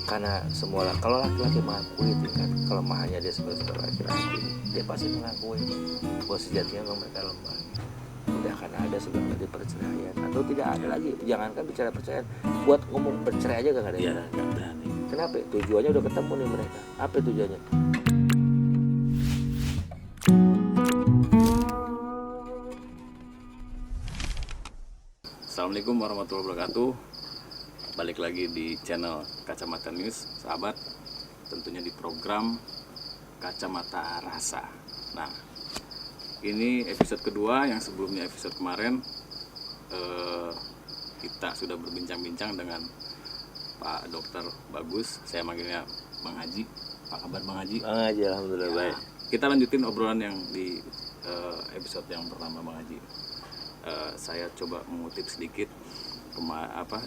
Karena semua kalau laki-laki mengakui tingkat kelemahannya dia sebagai laki-laki, dia pasti mengakui bahwa sejatinya memang mereka lemah. Tidak akan ada sebenarnya di perceraian, atau tidak ada lagi. Jangankan bicara perceraian, buat ngomong bercerai aja gak ada. Ya, gak berani. Kenapa? Tujuannya udah ketemu nih mereka. Apa tujuannya? Assalamualaikum warahmatullahi wabarakatuh. Balik lagi di channel Kacamata News, sahabat. Tentunya di program Kacamata Rasa. Nah, ini episode kedua. Yang sebelumnya episode kemarin kita sudah berbincang-bincang dengan Pak Dokter Bagus. Saya manggilnya Bang Haji. Apa kabar Bang Haji? Bang Haji, alhamdulillah baik. Kita lanjutin obrolan yang di episode yang pertama Bang Haji. Saya coba mengutip sedikit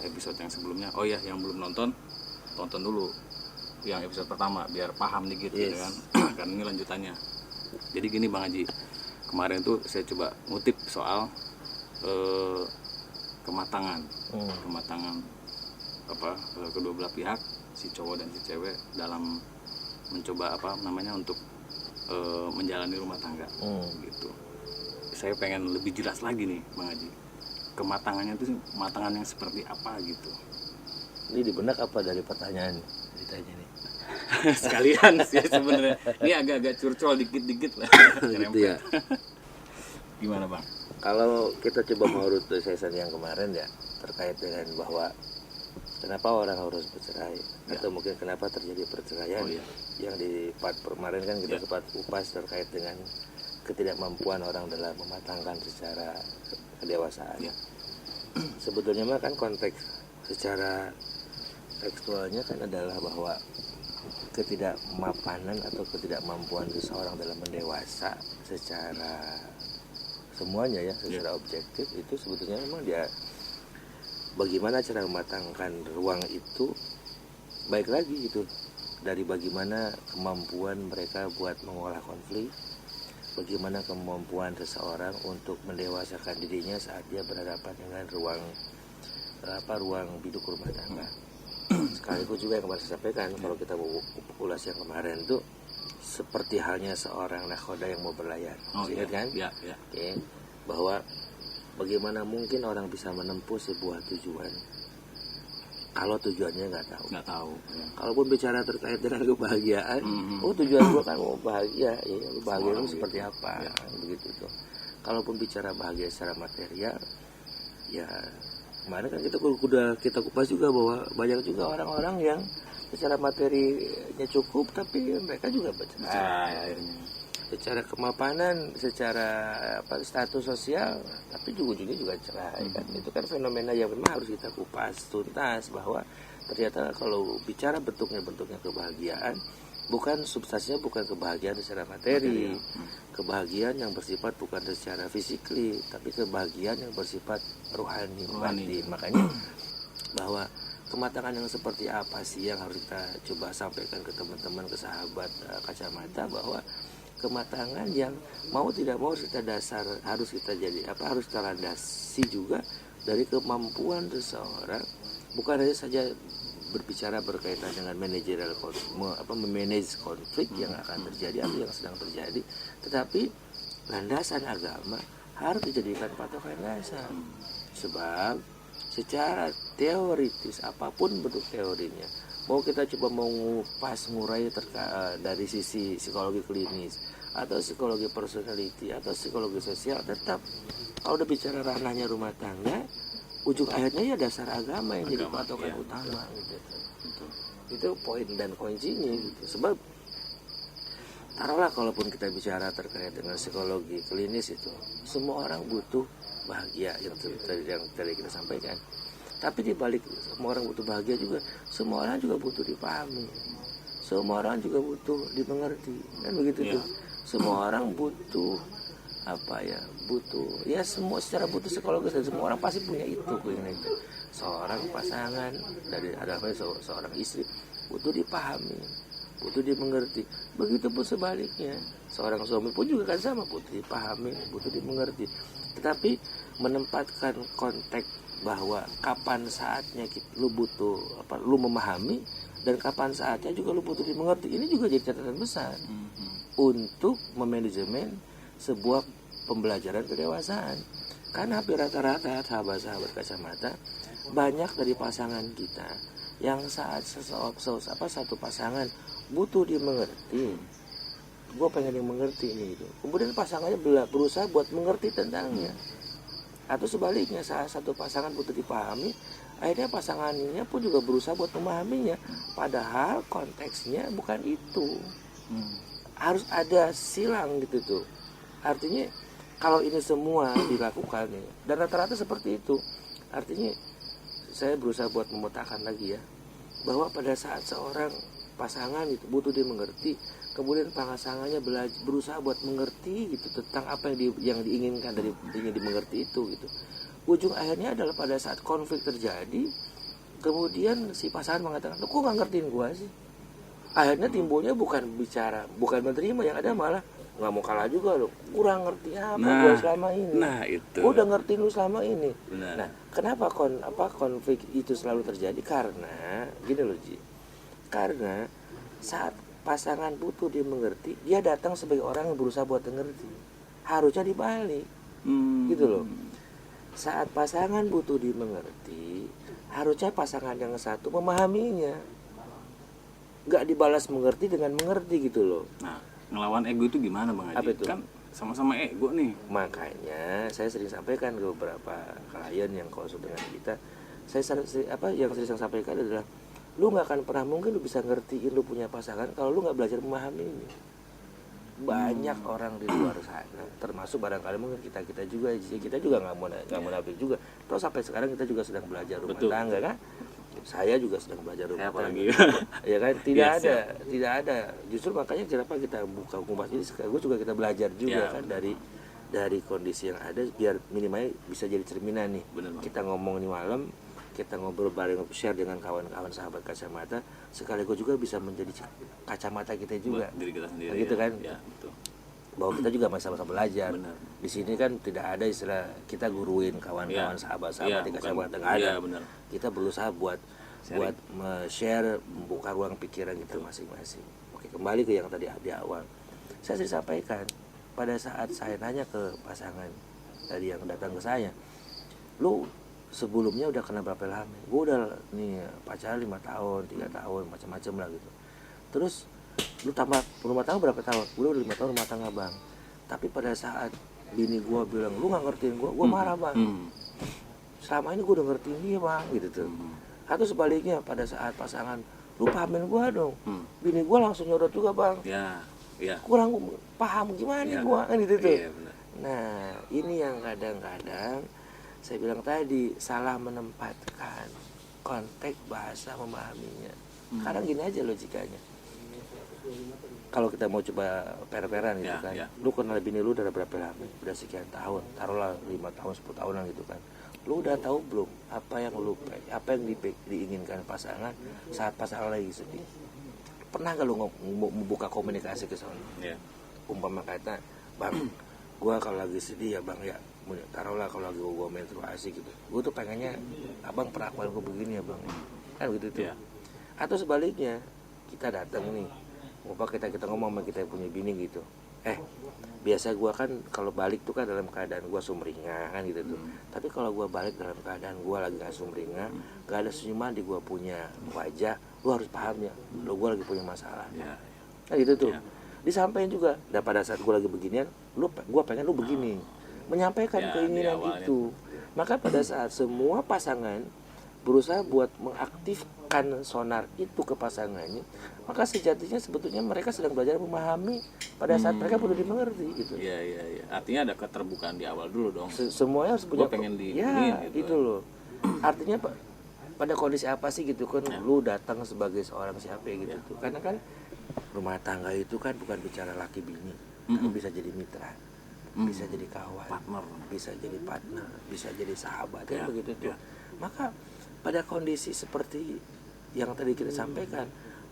episode yang sebelumnya. Oh ya, yang belum nonton, tonton dulu yang episode pertama biar paham dikit, yes. Gitu kan? Karena ini lanjutannya. Jadi gini Bang Haji, kemarin tuh saya coba ngutip soal kematangan kedua belah pihak, si cowok dan si cewek dalam mencoba untuk menjalani rumah tangga, gitu. Saya pengen lebih jelas lagi nih Bang Haji, kematangannya itu kematangan yang seperti apa gitu. Ini di benak apa dari pertanyaan ditanya nih? Sekalian sih sebenarnya. Ini agak-agak curcol dikit-dikit lah. Gitu ya. Gimana Bang? Kalau kita coba mengurut season yang kemarin ya, terkait dengan bahwa kenapa orang harus bercerai, ya, atau mungkin kenapa terjadi perceraian. Oh, ya. Yang di part kemarin kan kita sempat kupas terkait dengan ketidakmampuan orang dalam mematangkan secara kedewasaan. Ya. Sebetulnya mah kan konteks secara tekstualnya kan adalah bahwa ketidakmapanan atau ketidakmampuan seseorang dalam mendewasa secara semuanya ya, secara objektif itu sebetulnya memang dia bagaimana cara mematangkan ruang itu, baik lagi itu dari bagaimana kemampuan mereka buat mengolah konflik, bagaimana kemampuan seseorang untuk mendewasakan dirinya saat dia berhadapan dengan ruang biduk rumah tangga. Sekaligus juga yang kemarin saya sampaikan, kalau kita mau ulas yang kemarin itu seperti halnya seorang nakhoda yang mau berlayar. Ingat kan? Ya. Okay. Bahwa bagaimana mungkin orang bisa menempuh sebuah tujuan kalau tujuannya nggak tahu. Ya. Kalaupun bicara terkait dengan kebahagiaan, tujuan gua kan mau bahagia, ya bahagia itu seperti apa, ya. Begitu tuh. Kalaupun bicara bahagia secara material, ya kemarin kan kita kupas juga bahwa banyak juga orang-orang yang secara materinya cukup tapi mereka juga bercerai. Secara kemapanan, secara status sosial, tapi ujung-ujungnya juga cerai kan. Itu kan fenomena yang memang harus kita kupas tuntas, bahwa ternyata kalau bicara bentuknya kebahagiaan, bukan substansinya, bukan kebahagiaan secara materi, kebahagiaan yang bersifat bukan secara fisikly, tapi kebahagiaan yang bersifat rohani. Makanya bahwa kematangan yang seperti apa sih yang harus kita coba sampaikan ke teman-teman, ke sahabat kacamata, bahwa kematangan yang mau tidak mau harus kita landasi juga dari kemampuan seseorang, bukan hanya saja berbicara berkaitan dengan manajerial memanage konflik yang akan terjadi atau yang sedang terjadi, tetapi landasan agama harus dijadikan patokan dasar. Sebab secara teoritis, apapun bentuk teorinya, mau kita coba mengupas ngurai dari sisi psikologi klinis atau psikologi personality atau psikologi sosial, tetap kalau udah bicara ranahnya rumah tangga, ujung akhirnya ya dasar agama yang jadi patokan utama gitu. Itu poin dan kuncinya gitu. Sebab taruhlah kalaupun kita bicara terkait dengan psikologi klinis, itu semua orang butuh bahagia yang tadi kita sampaikan. Tapi di balik semua orang butuh bahagia juga, semua orang juga butuh dipahami, semua orang juga butuh dimengerti, kan begitu tuh. Semua orang butuh semua secara butuh psikologis, dan semua orang pasti punya itu keinginan itu. Seorang pasangan dari seorang istri butuh dipahami, butuh dimengerti. Begitupun sebaliknya, seorang suami pun juga kan sama, butuh dipahami, butuh dimengerti. Tetapi menempatkan konteks bahwa kapan saatnya lu memahami dan kapan saatnya juga lu butuh dimengerti. Ini juga jadi catatan besar untuk memanajemen sebuah pembelajaran kedewasaan. Karena hampir rata-rata sahabat-sahabat kacamata, banyak dari pasangan kita yang saat satu pasangan butuh dimengerti, gue pengen yang mengerti ini gitu. Kemudian pasangannya berusaha buat mengerti tentangnya. Atau sebaliknya, saat satu pasangan butuh dipahami, akhirnya pasangannya pun juga berusaha buat memahaminya. Padahal konteksnya bukan itu. Harus ada silang gitu tuh. Artinya kalau ini semua dilakukan ya, dan rata-rata seperti itu. Artinya saya berusaha buat memetakan lagi ya, bahwa pada saat seorang pasangan itu butuh dimengerti, kemudian pasangannya berusaha buat mengerti gitu tentang apa yang diinginkan dari ingin dimengerti itu gitu. Ujung akhirnya adalah pada saat konflik terjadi, kemudian si pasangan mengatakan, "Kok nggak ngertiin gua sih?" Akhirnya timbulnya bukan menerima, yang ada malah nggak mau kalah juga loh, kurang ngerti apa gua selama ini. Itu. Gua udah ngertiin lu selama ini. Benar. Nah, kenapa konflik itu selalu terjadi? Karena gini loh Ji. Karena saat pasangan butuh dimengerti, dia datang sebagai orang yang berusaha buat mengerti. Harusnya dibalik. Gitu loh. Saat pasangan butuh dimengerti, harusnya pasangan yang satu memahaminya. Gak dibalas mengerti dengan mengerti gitu loh. Nah, ngelawan ego itu gimana Bang Haji? Kan sama-sama ego nih. Makanya saya sering sampaikan ke beberapa klien yang konsul dengan kita. Yang sering sampaikan adalah, lu nggak akan pernah mungkin lu bisa ngertiin lu punya pasangan kalau lu nggak belajar memahami ini. Banyak orang di luar sana, termasuk barangkali mungkin kita juga nggak mau nafik juga. Terus sampai sekarang kita juga sedang belajar rumah tangga kan. Saya juga sedang belajar rumah tangga. Ya kan, tidak ada. Justru makanya kenapa kita buka kupas ini, gue juga kita belajar juga kan dari kondisi yang ada, biar minimal bisa jadi cerminan nih. Bener, kita ngomong nih malam, kita ngobrol bareng, share dengan kawan-kawan sahabat kacamata, sekaligus juga bisa menjadi kacamata kita juga. Buat diri kita sendiri. Gitu kan? Ya, betul. Bahwa kita juga masih sama-sama belajar. Benar. Di sini kan tidak ada istilah kita guruin kawan-kawan sahabat-sahabat di kacamata, nggak ada. Benar. Kita berusaha buat share, membuka ruang pikiran gitu masing-masing. Oke, kembali ke yang tadi di awal. Saya sering sampaikan, pada saat saya nanya ke pasangan tadi yang datang ke saya, lu sebelumnya udah kenal berapa lama? Gue udah nih pacaran 5 tahun, 3 tahun, macam-macam lah gitu. Terus lu tambah rumah tangga berapa tahun? Gue udah 5 tahun rumah tangga bang. Tapi pada saat bini gue bilang lu nggak ngertiin gue marah bang. Selama ini gue udah ngertiin dia bang, gitu tuh. Atau sebaliknya, pada saat pasangan, lu pahamin gue dong. Bini gue langsung nyodot juga bang. Ya. Kurang paham gimana gue kan gitu tuh. Iya, benar. Nah ini yang kadang-kadang saya bilang tadi, salah menempatkan konteks bahasa memahaminya. Kadang gini aja logikanya. Kalau kita mau coba per-peran gitu kan, lu kenal bini lu udah berapa lama? Udah sekian tahun, taruhlah 5 tahun, 10 tahunan gitu kan. Lu udah tahu belum apa yang diinginkan pasangan saat pasangan lagi sedih? Pernah gak lu membuka komunikasi ke sana? Umpama kata, bang, gua kalau lagi sedih ya bang ya, taruhlah kalau lagi gua menstruasi gitu, gua tuh pengennya abang perlakuan gua begini ya bang, kan gitu tuh. Atau sebaliknya, kita datang nih, kita ngomong sama kita punya bini gitu, biasa gue kan kalau balik tuh kan dalam keadaan gue sumringah kan gitu tuh. Tapi kalau gue balik dalam keadaan gue lagi gak sumringah, gak ada senyuman di gue punya wajah, lu harus paham ya, gue lagi punya masalah. Kan gitu tuh. Disampaikan juga, dan pada saat gue lagi beginian, gue pengen lu begini, menyampaikan keinginan itu. Maka pada saat semua pasangan berusaha buat mengaktifkan sonar itu ke pasangannya, maka sejatinya sebetulnya mereka sedang belajar memahami pada saat mereka perlu dimengerti gitu. Iya. Artinya ada keterbukaan di awal dulu dong. Semuanya harus punya. Gua pengen gitu loh. Artinya pada kondisi apa sih gitu kan, lu datang sebagai seorang siapa gitu tuh. Karena kan rumah tangga itu kan bukan bicara laki bini, tapi bisa jadi mitra, bisa jadi kawan, bisa jadi partner, bisa jadi sahabat kan begitu tuh. Maka pada kondisi seperti yang tadi kita sampaikan,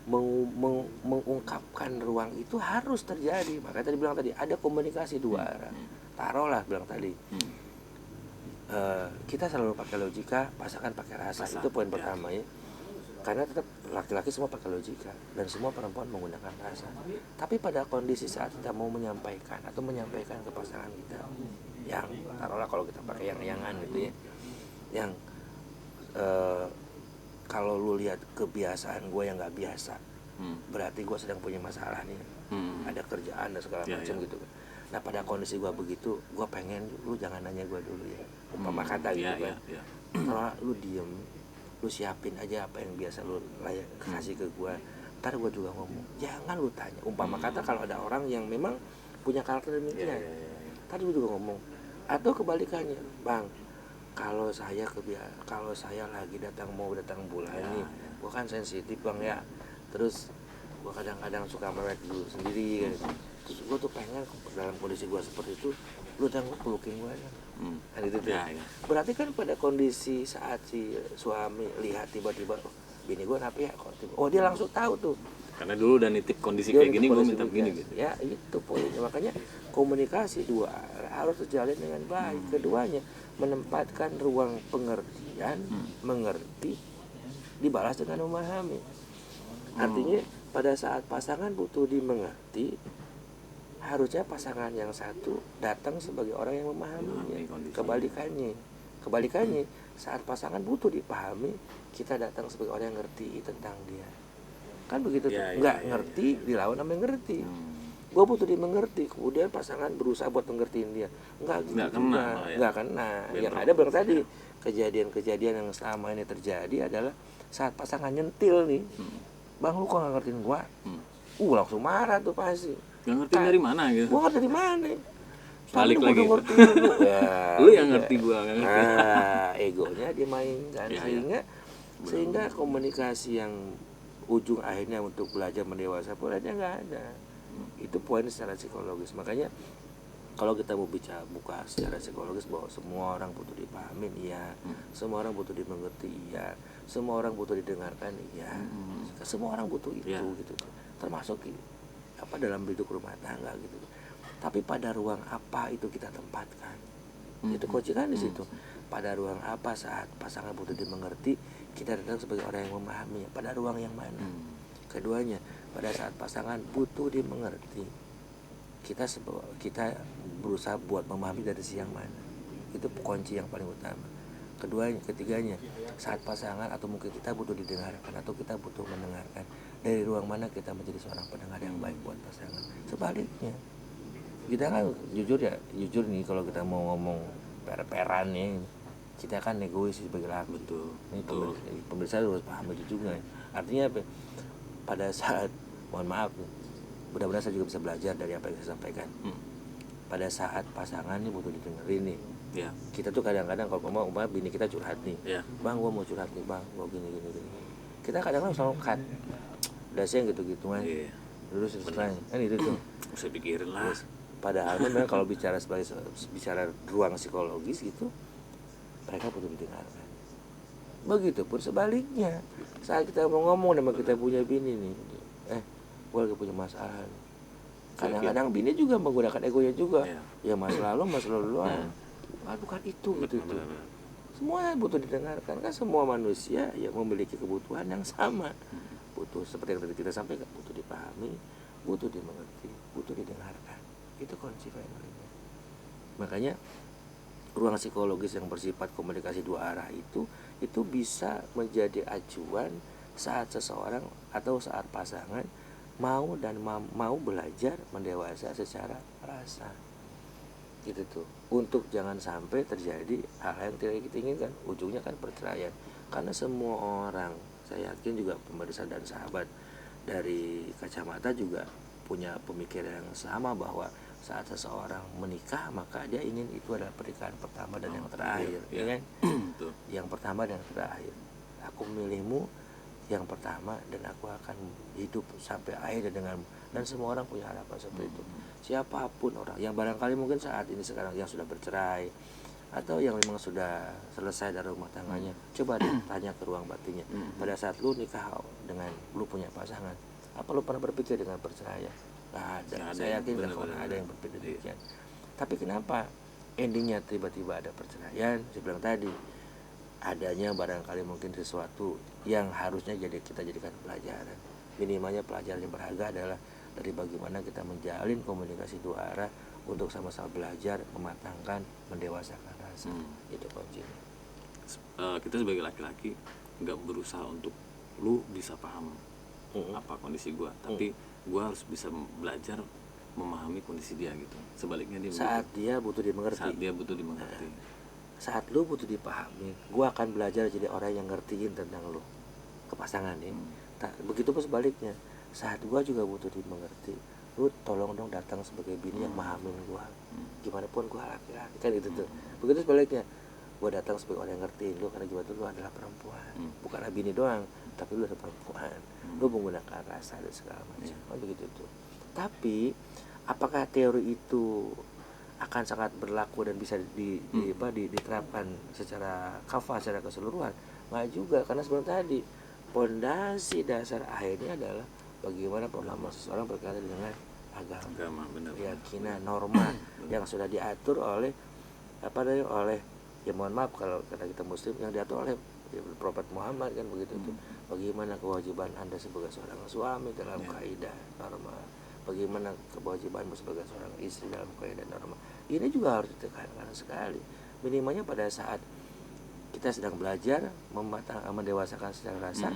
mengungkapkan ruang itu harus terjadi. Makanya tadi bilang tadi ada komunikasi dua arah. Taruhlah bilang tadi, kita selalu pakai logika, pasangan pakai rasa. Itu poin pertama ya. Karena tetap laki-laki semua pakai logika dan semua perempuan menggunakan rasa. Tapi pada kondisi saat kita mau menyampaikan ke pasangan kita yang taruhlah kalau kita pakai yang gitu ya, yang kalau lu lihat kebiasaan gue yang nggak biasa, berarti gue sedang punya masalah nih, ada kerjaan dan segala macam gitu. Nah pada kondisi gue begitu, gue pengen lu jangan nanya gue dulu ya, umpama kata gitu kan. Kalau lu diem, lu siapin aja apa yang biasa lu layak kasih ke gue, ntar gue juga ngomong, jangan lu tanya. Umpama kata kalau ada orang yang memang punya karakter demikian, tadi lu juga ngomong. Atau kebalikannya, bang, kalau saya lagi mau datang bulan nih, gue kan sensitif bang ya, terus gue kadang-kadang suka melek dulu sendiri kan. Terus gue tuh pengen dalam kondisi gue seperti itu, lu jangan pelukin gue ya. Kan itu tuh. Berarti kan pada kondisi saat si suami lihat tiba-tiba, oh, bini gue kenapa ya kok tiba, oh dia langsung tahu tuh. Karena dulu udah nitip kondisi kayak gini, gue minta begini gitu. Ya itu poinnya. Makanya komunikasi dua arah harus terjalin dengan baik. Keduanya menempatkan ruang pengertian, mengerti, dibalas dengan memahami. Artinya pada saat pasangan butuh dimengerti, harusnya pasangan yang satu datang sebagai orang yang memahaminya. Kebalikannya, saat pasangan butuh dipahami, kita datang sebagai orang yang ngerti tentang dia. Kan begitu tuh. Ngerti dilawan sama yang ngerti. Gue butuh dimengerti, kemudian pasangan berusaha buat mengertiin dia. Nggak kena. Yang ada bilang tadi, kejadian-kejadian yang selama ini terjadi adalah saat pasangan nyentil nih, bang lu kok nggak ngertiin gue, langsung marah tuh pasti. Gak ngerti dari mana gitu. Gue ngerti dari mana? Balik lagi. Lu yang ngerti gue nggak ngerti. Egonya dimainkan sehingga komunikasi yang ujung akhirnya untuk belajar mendewasa pun aja nggak ada. Itu poin secara psikologis. Makanya kalau kita mau buka secara psikologis bahwa semua orang butuh dipahamin, iya. Semua orang butuh dimengerti, iya. Semua orang butuh didengarkan, iya. Semua orang butuh itu gitu. Termasuk dalam hidup rumah tangga gitu. Tapi pada ruang apa itu kita tempatkan? Itu kunci kan di situ. Pada ruang apa saat pasangan butuh dimengerti, kita datang sebagai orang yang memahami. Pada ruang yang mana? Keduanya, pada saat pasangan butuh dimengerti, kita berusaha buat memahami dari sisi yang mana. Itu kunci yang paling utama. Ketiganya, saat pasangan atau mungkin kita butuh didengarkan atau kita butuh mendengarkan, dari ruang mana kita menjadi seorang pendengar yang baik buat pasangan. Sebaliknya, kita kan jujur nih kalau kita mau ngomong per-peran nih, kita kan egois sebagai laki. Ini pemirsa harus paham itu juga. Artinya apa? Pada saat, mohon maaf, mudah-mudahan saya juga bisa belajar dari apa yang saya sampaikan. Pada saat pasangan nih butuh didengerin nih, kita tuh kadang-kadang kalau umpama bini kita curhat nih, bang gue mau curhat nih bang, gue gini, kita kadang-kadang selalu cut, udah sih gitu-gituan, terus kan itu tuh, usah pikirin lah. Padahal memang kalau bicara ruang psikologis gitu, mereka butuh didengarkan. Begitupun sebaliknya, saat kita mau ngomong sama kita punya bini nih, gue lagi punya masalah. Kadang-kadang bini juga menggunakan egonya juga. Ya masa lalu bukan itu gitu. Semua butuh didengarkan. Kan semua manusia yang memiliki kebutuhan yang sama. Butuh seperti yang tadi kita sampaikan, butuh dipahami, butuh dimengerti, butuh didengarkan. Itu kunci finalnya. Makanya ruang psikologis yang bersifat komunikasi dua arah itu bisa menjadi acuan saat seseorang atau saat pasangan mau belajar mendewasa secara rasa. Gitu tuh. Untuk jangan sampai terjadi hal yang tidak kita inginkan, ujungnya kan perceraian. Karena semua orang, saya yakin juga pemirsa dan sahabat dari kacamata juga punya pemikiran yang sama bahwa saat seseorang menikah maka dia ingin itu adalah pernikahan pertama dan yang terakhir, ya kan? Yang pertama dan yang terakhir. Aku memilihmu yang pertama dan aku akan hidup sampai akhir denganmu. Dan semua orang punya harapan seperti itu. Siapapun orang yang barangkali mungkin saat ini sekarang yang sudah bercerai atau yang memang sudah selesai dari rumah tangganya, coba deh tanya ke ruang batinnya. Pada saat lu nikah dengan lu punya pasangan, apa lu pernah berpikir dengan perceraian? Nggak ada. Saya yakin ada yang berpikir demikian. Tapi kenapa endingnya tiba-tiba ada perceraian? Saya bilang tadi, adanya barangkali mungkin sesuatu yang harusnya kita jadikan pelajaran. Minimalnya pelajaran yang berharga adalah dari bagaimana kita menjalin komunikasi dua arah untuk sama-sama belajar, mematangkan, mendewasakan rasa. Itu kuncinya. Kita sebagai laki-laki nggak berusaha untuk lu bisa paham apa kondisi gue, tapi gue harus bisa belajar memahami kondisi dia gitu. Sebaliknya dia saat dia butuh dimengerti. Saat lu butuh dipahami, gue akan belajar jadi orang yang ngertiin tentang lu ke pasangan ini. Begitu pun sebaliknya, saat gue juga butuh dimengerti, lu tolong dong datang sebagai bini yang mahamin gue. Gimana pun gue laki-laki kan itu tuh. Begitu sebaliknya, gue datang sebagai orang yang ngertiin lu karena gimana tuh lu adalah perempuan, bukanlah bini doang, tapi lu adalah perempuan. Lu menggunakan rasa dan segala macam. Kan begitu tuh. Tapi apakah teori itu akan sangat berlaku dan bisa diterapkan secara kafah, secara keseluruhan? Nggak juga, karena sebenarnya tadi pondasi dasar akhirnya adalah bagaimana pemahaman seseorang berkaitan dengan agama, keyakinan, norma yang sudah diatur oleh ya mohon maaf kalau karena kita muslim, yang diatur oleh Prophet Muhammad kan begitu tuh. Bagaimana kewajiban Anda sebagai seorang suami dalam kaidah norma, bagaimana kewajibanmu sebagai seorang istri dalam kaidah norma. Ini juga harus ditekankan sekali. Minimalnya pada saat kita sedang belajar mendewasakan secara rasa,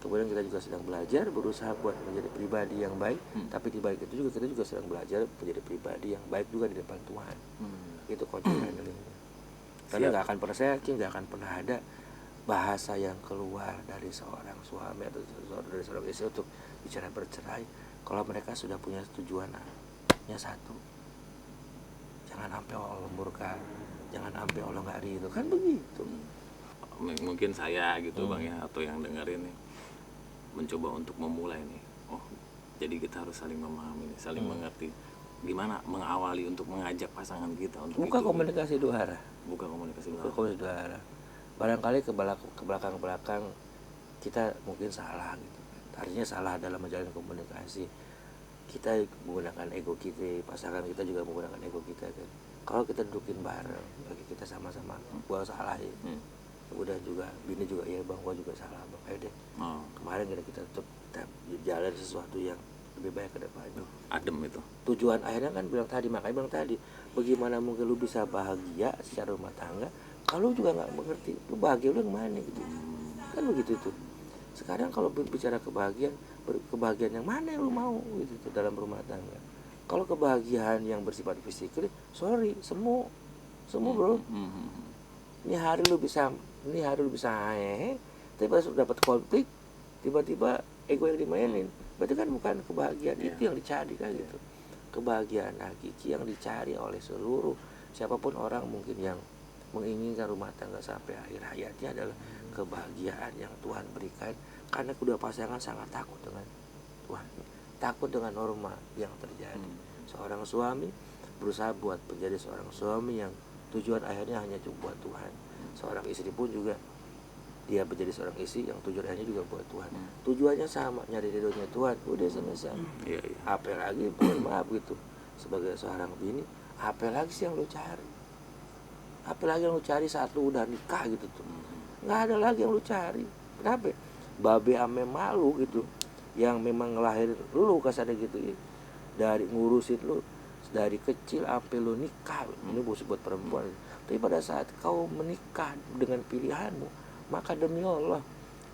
kemudian kita juga sedang belajar berusaha buat menjadi pribadi yang baik, tapi di balik itu juga kita juga sedang belajar menjadi pribadi yang baik juga di depan Tuhan. Itu konsekuensinya. Karena nggak akan pernah, saya yakin nggak akan pernah ada bahasa yang keluar dari seorang suami atau dari seorang istri untuk bicara bercerai kalau mereka sudah punya tujuannya satu. Jangan sampai Allah murka, jangan sampai Allah nggak ridho, kan begitu. Mungkin saya gitu Bang ya, atau yang dengerin nih mencoba untuk memulai nih. Oh, jadi kita harus saling memahami, saling mengerti. Gimana mengawali untuk mengajak pasangan kita untuk buka komunikasi dua arah. Buka komunikasi dua arah. Barangkali ke belakang kita mungkin salah gitu. Artinya salah dalam menjalin komunikasi. Kita menggunakan ego kita, pasangan kita juga menggunakan ego kita kan. Kalau kita dudukin bareng, bagi kita sama-sama, gua salah ya. Udah juga, bini juga ya bang, gua juga salah bang. Ayo deh. Kemarin kita tetap jalan sesuatu yang lebih baik ke depannya. Adem itu. Tujuan akhirnya kan makanya bilang tadi, bagaimana mungkin lu bisa bahagia secara rumah tangga kalau juga nggak mengerti lu bahagia lu yang mana gitu. Kan begitu tuh. Sekarang kalau bicara kebahagiaan yang mana yang lu mau gitu tuh dalam rumah tangga. Kalau kebahagiaan yang bersifat fisik, sorry, semu bro. Ini hari lu bisa tapi pas dapat konflik tiba-tiba ego yang dimainin. Berarti kan bukan kebahagiaan itu yang dicari kan gitu. Kebahagiaan hakiki yang dicari oleh seluruh siapapun orang mungkin yang menginginkan rumah tangga sampai akhir hayatnya adalah kebahagiaan yang Tuhan berikan, karena kedua pasangan sangat takut dengan Tuhan, takut dengan norma yang terjadi. Seorang suami berusaha buat menjadi seorang suami yang tujuan akhirnya hanya cuma buat Tuhan. Seorang istri pun juga dia menjadi seorang istri yang tujuan akhirnya juga buat Tuhan. Tujuannya sama, nyari ridhonya Tuhan. Udah selesai. Apa lagi, maaf gitu, sebagai seorang bini, apa lagi sih yang lu cari? Apa lagi yang lu cari saat lu udah nikah gitu tuh? Nggak ada lagi yang lu cari. Kenapa? Babe ame malu gitu, yang memang ngelahirin lu kasarnya gitu ya, dari ngurusin lu dari kecil sampai lu nikah. Ini buat perempuan. Tapi pada saat kau menikah dengan pilihanmu, maka demi Allah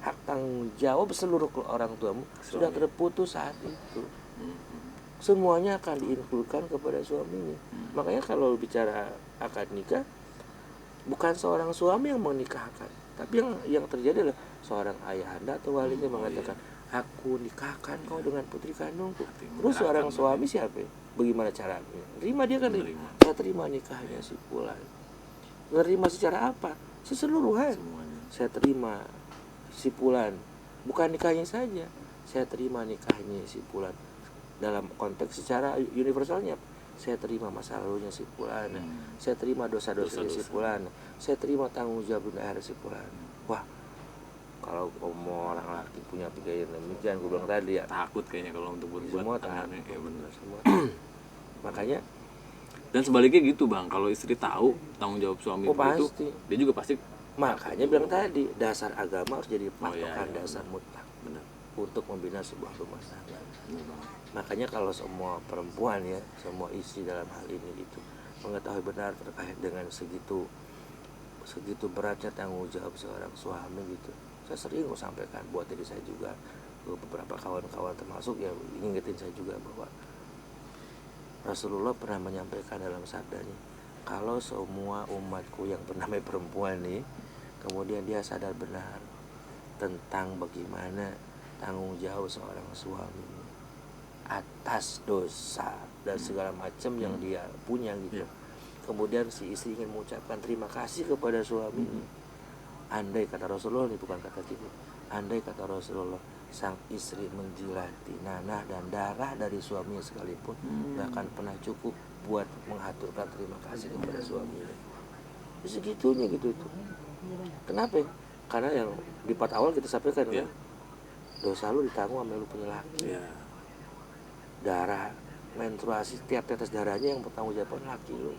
hak tanggung jawab seluruh orang tuamu sudah terputus saat itu. Semuanya akan diinfulkan kepada suaminya. Makanya kalau bicara akad nikah, bukan seorang suami yang menikahkan, tapi yang terjadi adalah seorang ayahanda atau walinya mengatakan, aku nikahkan kau dengan putri kandungku. Terus seorang suami siapa? Bagaimana caranya? Terima dia kan? Saya terima nikahnya si Fulan. Menerima secara apa? Seseluruhan. Saya terima si Fulan. Bukan nikahnya saja. Saya terima nikahnya si Fulan. Dalam konteks secara universalnya, saya terima masa lalunya si Fulan. Saya terima dosa-dosanya si Fulan. Saya terima tanggung jawab dunia akhirat si Fulan. Wah, kalau mau orang laki punya pikiran demikian, gue bilang tadi ya, takut kayaknya kalau untuk berbuat semua takut. Ya benar. Semua makanya. Dan sebaliknya gitu bang, kalau istri tahu tanggung jawab suami itu, dia juga pasti Makanya bilang tadi dasar agama harus jadi patokan dasar mutlak untuk membina sebuah rumah tangga. Makanya kalau semua perempuan ya, semua istri dalam hal ini itu mengetahui benar terkait dengan segitu beratnya tanggung jawab seorang suami gitu. Saya sering sampaikan buat diri saya juga, beberapa kawan-kawan termasuk yang ingetin saya juga bahwa Rasulullah pernah menyampaikan dalam sabdanya, kalau semua umatku yang bernama perempuan nih, kemudian dia sadar benar tentang bagaimana tanggung jawab seorang suami atas dosa dan segala macam yang dia punya gitu. Kemudian si istri ingin mengucapkan terima kasih kepada suami. Andai kata Rasulullah, ini bukan kata kita, andai kata Rasulullah, sang istri menjilati nanah dan darah dari suaminya sekalipun gak akan pernah cukup buat mengaturkan terima kasih kepada suaminya. Segitunya gitu tuh. Kenapa? Karena yang di part awal kita sampaikan kan, dosa lu ditanggung sama lu punya laki. Darah menstruasi, tiap tetes darahnya yang bertanggung jawab laki lu.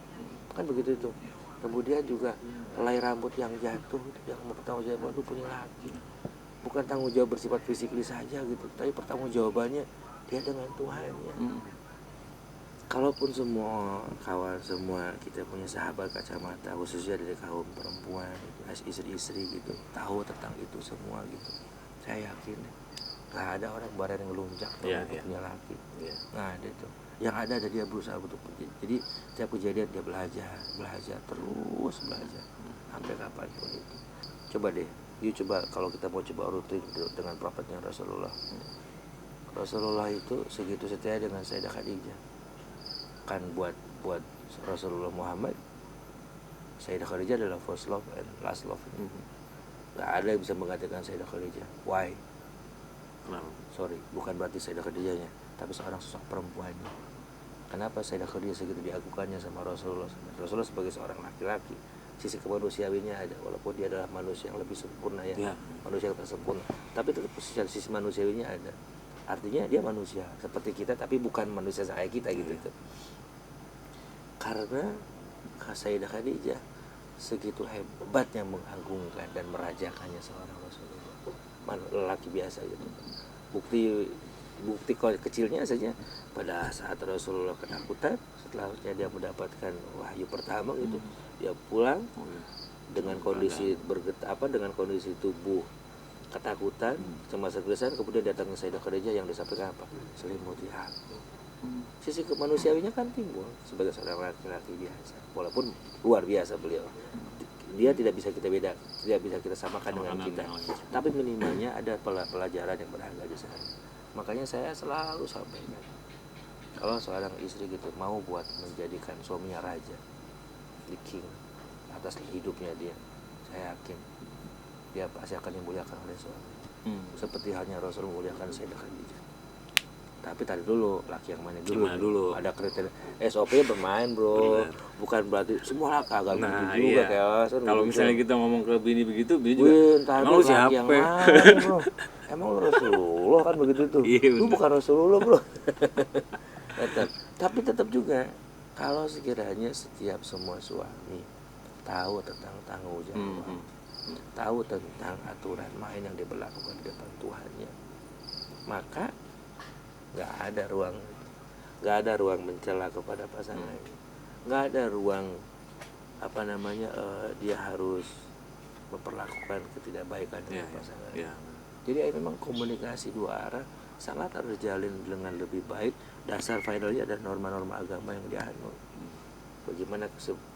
Kan begitu itu. Kemudian juga helai rambut yang jatuh yang bertanggung jawab lu punya laki. Bukan tanggung jawab bersifat fisikly saja gitu, tapi pertanggung jawabannya dia dengan Tuhannya. Kalaupun semua kawan, semua kita punya sahabat kacamata, khususnya dari kaum perempuan, istri-istri gitu, tahu tentang itu semua gitu, saya yakin nggak ada orang badan yang ngelunjak punya laki. Nggak ada itu. Yang ada dia berusaha untuk pergi. Jadi setiap kejadian dia belajar terus belajar sampai kapanpun itu. Coba deh, coba kalau kita mau coba rutin dengan propetnya Rasulullah itu segitu setia dengan Sayyidah Khadijah. Kan buat Rasulullah Muhammad, Sayyidah Khadijah adalah first love and last love. Gak ada yang bisa menggantikan Sayyidah Khadijah. Why? Sorry, bukan berarti Sayyidah Khadijahnya, tapi seorang sosok perempuannya. Kenapa Sayyidah Khadijah segitu diagukannya sama Rasulullah? Rasulullah sebagai seorang laki-laki, sisi kemanusiawinya ada, walaupun dia adalah manusia yang lebih sempurna manusia yang tersempurna, tapi tetap sisi manusiawinya ada. Artinya dia manusia seperti kita, tapi bukan manusia kayak kita gitu. Karena Sayyidah Khadijah segitu hebatnya mengagungkan dan merajakannya seorang Rasulullah, lelaki biasa gitu. Bukti kecilnya saja pada saat Rasulullah ketakutan, setelahnya dia mendapatkan wahyu pertama gitu, dia pulang dengan kondisi dengan kondisi tubuh ketakutan, cemas kegelisahan, kemudian datang ke Sayyidah Khadijah yang disampaikan apa? Selimuti aku. Sisi kemanusiawinya kan timbul sebagai seorang laki-laki biasa, walaupun luar biasa beliau. Dia tidak bisa kita samakan dengan kita, tapi minimalnya ada pelajaran yang berharga di sana. Makanya saya selalu sampaikan, kalau seorang istri gitu mau buat menjadikan suaminya raja, the king atas hidupnya dia, saya yakin dia pasti akan dimuliakan oleh suami. Seperti halnya Rasul memuliakan Sayyidah Khadijah. Tapi tadi dulu, laki yang mana dulu? Ada kriteria SOP bermain bro. Bukan berarti semua laki agak gitu juga kayak. Kalau misalnya kita ngomong ke bini begitu, bini juga emang lu siapa? Yang mana, bro? Emang lu Rasulullah kan begitu tuh. Lu bukan Rasulullah bro. Tapi tetap juga kalau sekiranya setiap semua suami tahu tentang tanggung jawab, tahu tentang aturan main yang diberlakukan di depan Tuhannya, maka nggak ada ruang mencela kepada pasangannya, nggak ada ruang dia harus memperlakukan ketidakbaikan dengan pasangannya. Jadi memang komunikasi dua arah sangat harus dijalin dengan lebih baik. Dasar finalnya ada norma-norma agama yang dianut. Bagaimana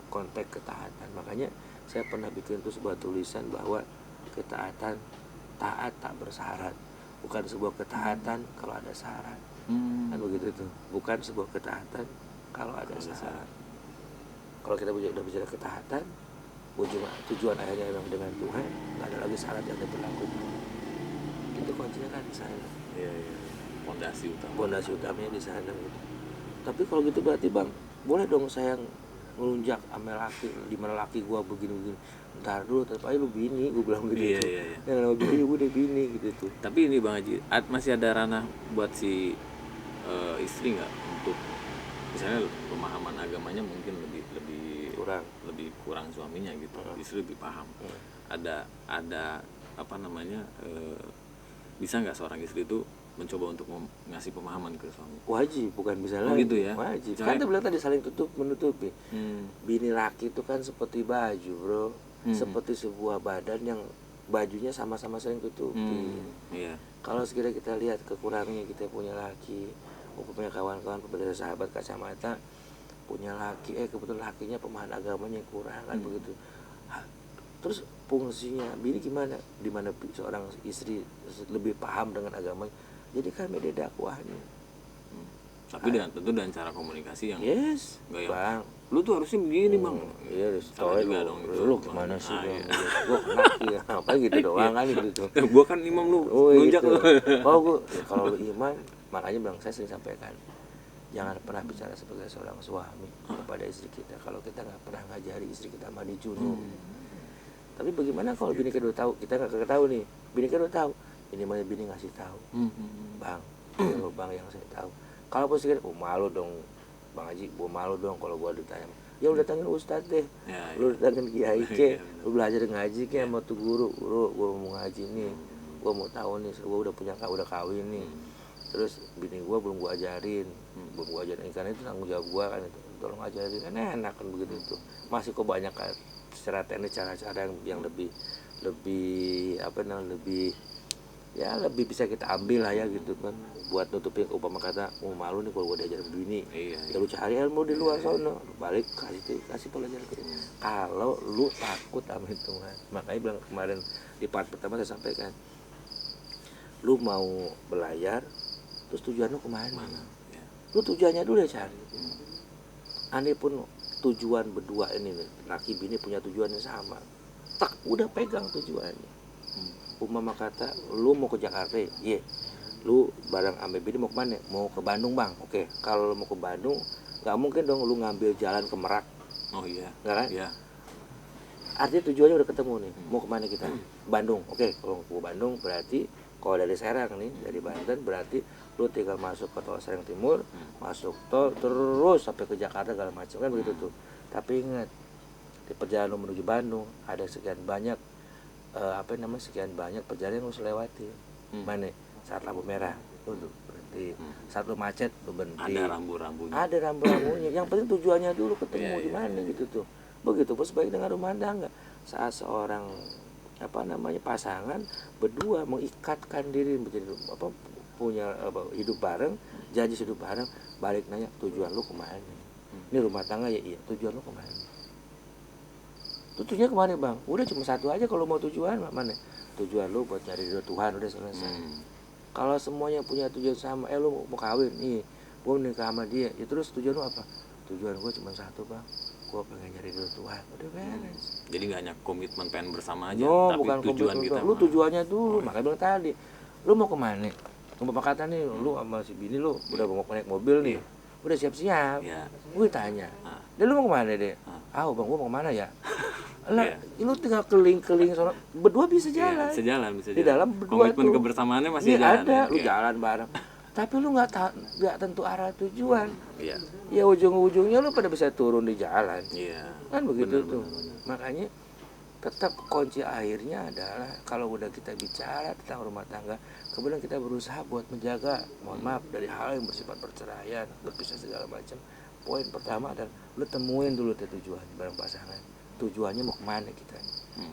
konteks ketaatan. Makanya saya pernah bikin tuh sebuah tulisan bahwa ketaatan taat tak bersyarat, bukan sebuah ketaatan kalau ada syarat. Kan begitu tuh, bukan sebuah ketaatan kalau ada syarat. Kalau kita udah bicara ketaatan, tujuan akhirnya memang dengan Tuhan, nggak ada lagi syarat yang diberlakukan. Itu kuncinya kan di sana. Fondasi utamanya di sana gitu. Tapi kalau gitu berarti bang, boleh dong saya ngelunjak sama laki, di mana laki gua begini. Ntar dulu, tapi lu bini, gue bilang gitu. Yang nama bini, gue udah bini gitu tuh. Tapi ini Bang Haji, masih ada ranah buat si istri nggak untuk misalnya pemahaman agamanya mungkin lebih lebih kurang suaminya gitu. Istri lebih paham. Ada apa namanya, bisa nggak seorang istri itu mencoba untuk ngasih pemahaman ke suami? Wajib, bukan bisa lagi. Gitu ya? Wajib. Kan kita bilang tadi saling menutupi. Bini laki itu kan seperti baju, bro. Seperti sebuah badan yang bajunya sama-sama saling tutupi. Iya. Kalau sekiranya kita lihat kekurangannya kita punya laki, punya kawan-kawan, punya sahabat kacamata, punya laki, kebetulan lakinya pemahaman agamanya kurang kan begitu. Terus fungsinya bini gimana? Dimana seorang istri lebih paham dengan agamanya, jadi kan media dakwahnya. Tapi tentu dengan cara komunikasi yang gak yang bang, lu tuh harusnya begini bang. Iya, salah juga dong itu. Lu gimana sih bang? Gue kena apa gitu doang kan gitu. Gue kan imam lu, nunjak gitu. lu. Gue kalau lu imam, makanya bilang saya sering sampaikan, jangan pernah bicara sebagai seorang suami kepada istri kita kalau kita nggak pernah ngajari istri kita mandi junub. Tapi bagaimana kalau bini kita udah tahu, kita nggak tahu nih, bini kita udah tahu, ini mana bini ngasih tahu, bang, lo bang yang saya tahu. Kalau posisi malu dong, Bang Haji, gue malu dong kalau gue ditanya, ya udah datangin ustadz deh, lu datangin kiai ke, lu belajar ngaji ke sama tuh guru, gue mau ngaji nih, gue mau tahu nih, gue udah kawin nih. Terus bini gue belum gue ajarin, karena itu tanggung jawab gue kan, itu tolong ajarin, kan enak kan begitu tuh. Masih kok banyak kan secara teknis cara-cara yang lebih apa namanya, lebih bisa kita ambil lah ya gitu kan, buat nutupin umpama kata malu nih kalau gue diajarin bini. Ya lu cari ilmu di luar sono, balik kasih pelajaran gitu. Kalau lu takut sama hitungan, makanya bilang kemarin di part pertama saya sampaikan, lu mau belayar terus tujuan lu kemana? Lu tujuannya dulu ya cari. Andai pun tujuan berdua ini nih, laki bini punya tujuan yang sama, tak udah pegang tujuannya. Umpama kata lu mau ke Jakarta, lu bareng ame bini mau kemana? Mau ke Bandung bang, oke. Kalau lu mau ke Bandung, nggak mungkin dong lu ngambil jalan ke Merak. Oh iya. Nggak kan? Iya. Artinya tujuannya udah ketemu nih. Mau kemana kita? Bandung, oke. Kalau ke Bandung berarti kalau dari Serang nih, dari Banten berarti lu tinggal masuk ke tol Serang Timur, masuk tol terus sampai ke Jakarta segala macam kan begitu tuh. Tapi ingat, di perjalanan lu menuju Bandung ada sekian banyak sekian banyak perjalanan yang lu lewati. Mana? Saat lampu merah lu berhenti, saat lu macet lu berhenti. Ada rambu-rambunya. Ada rambu-rambunya. Yang penting tujuannya dulu ketemu di mana gitu tuh. Begitu pun sebaik dengan rumah tangga. Saat seorang pasangan berdua mengikatkan diri menjadi punya hidup bareng, janji hidup bareng, balik nanya tujuan lu kemana? Ini rumah tangga ya, iya, tujuan lu kemana? Tujuannya kemana bang? Udah cuma satu aja kalau mau tujuan mana? Tujuan lu buat cari ridho Tuhan, udah selesai. Kalau semuanya punya tujuan sama, lu mau kawin, nih, gue nikah sama dia, ya terus tujuan lu apa? Tujuan gue cuma satu bang, gue pengen cari ridho Tuhan, udah beres. Jadi nggak hanya komitmen pengen bersama aja, tapi bukan tujuan kita. Lu tujuannya dulu, makanya bilang tadi, lu mau kemana? Umpama kata nih, lu sama si bini lu udah mau naik mobil nih, udah siap-siap. Gue tanya, dia lu mau kemana deh? Bang, gue mau kemana ya? Lah, lu tinggal keliling-keliling sono, berdua bisa jalan. Sejalan. Di dalam berdua komitmen tuh kebersamaannya masih jalan. Ada, lu jalan bareng. Tapi lu nggak tentu arah tujuan. Iya. Ya ujung-ujungnya lu pada bisa turun di jalan. Iya. Kan begitu tuh. Makanya tetap kunci akhirnya adalah kalau udah kita bicara tentang rumah tangga, kemudian kita berusaha buat menjaga, mohon maaf, dari hal yang bersifat perceraian, berpisah segala macam. Poin pertama adalah lu temuin dulu tujuan bareng pasangan. Tujuannya mau kemana kita?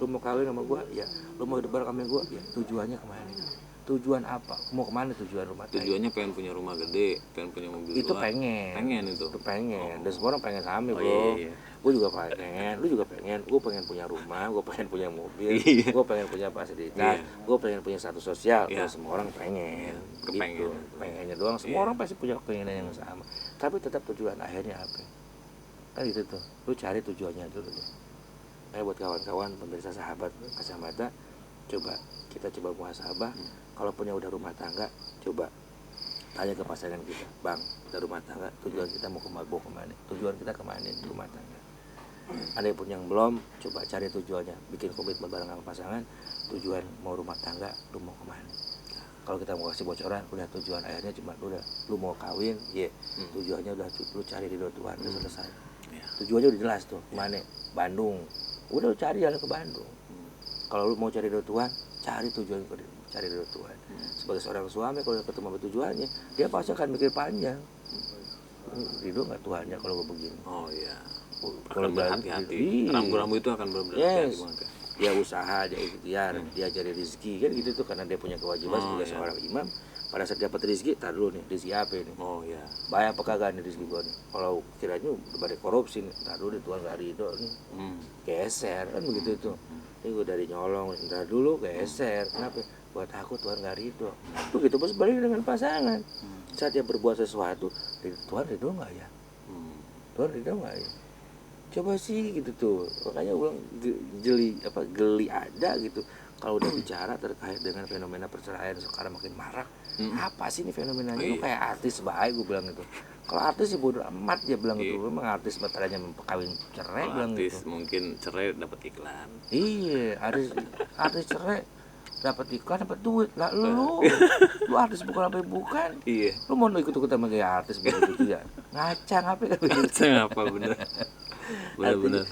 Lu mau kawin sama gua? Ya. Lu mau hidup bareng sama gua? Ya. Tujuannya kemana? Tujuan apa? Mau kemana tujuan rumah tangga? Tujuannya pengen punya rumah gede, pengen punya mobil itu tua. Pengen itu. Pengen. Dan semua orang pengen sama, bro. Iya. Gue juga pengen, lu juga pengen. Gue pengen punya rumah, gue pengen punya mobil, gue pengen punya fasilitas, gue pengen punya status sosial. Semua orang pengen. Gitu. Pengennya doang. Semua orang pasti punya keinginan yang sama. Tapi tetap tujuan akhirnya apa? Kan gitu tuh. Lu cari tujuannya dulu deh. Buat kawan-kawan pemirsa sahabat kacamata, kita coba muhasabah. Kalau punya udah rumah tangga, coba tanya ke pasangan kita, bang, udah rumah tangga, tujuan kita mau kemana? Tujuan kita kemana di rumah tangga? Ada pun yang belum, coba cari tujuannya, bikin komitmen bareng sama pasangan. Tujuan mau rumah tangga, lu mau kemana? Kalau kita mau kasih bocoran, udah tujuan akhirnya cuma lu mau kawin, tujuannya udah lu cari ridho Tuhan, udah selesai. Tujuannya udah jelas tuh, kemana? Bandung. Udah lu cari jalan ke Bandung. Kalau lu mau cari ridho Tuhan, cari tujuan, cari ridho Tuhan. Sebagai seorang suami kalau ketemu sama tujuannya, dia pasti akan mikir panjang. Ridho nggak Tuhannya kalau gue begini? Oh iya. Kalau Akan berhati-hati. Rambu-rambu itu akan berhati-hati banget. Dia usaha, dia ikhtiar, dia cari rezeki kan gitu tuh, karena dia punya kewajiban sebagai seorang imam. Pada saat dapat rezeki, tar dulu nih, rezeki apa ini? Oh iya. Bayar apa kagak nih rezeki gue nih? Kalau kiranya udah korupsi nih, tar dulu nih, Tuhan gak ridho nih. Geser kan begitu tuh. Ini gue dari nyolong, ntar dulu geser. Kenapa? Gue takut Tuhan gak ridho. Begitu pun sebaliknya dengan pasangan. Saat dia berbuat sesuatu, Tuhan ridho gak ya? Tuhan ridho gak ya? Coba sih gitu tuh. Makanya ulang geli ada gitu. Kalau udah bicara terkait dengan fenomena perceraian sekarang makin marak, apa sih ini fenomenanya? Lu kayak artis baik, gue bilang gitu. Kalau artis sih bodo amat dia bilang gitu. Memang artis batalnya kawin cerai bilang artis gitu. Mungkin cerai dapat iklan. Iya, artis cerai dapat iklan, dapat duit. Lah lu artis bukan. Iya. Lu mau ikut-ikutan sama kayak artis begitu juga. Ngacang apa kan begitu. Ngacang apa bener. Bener-bener.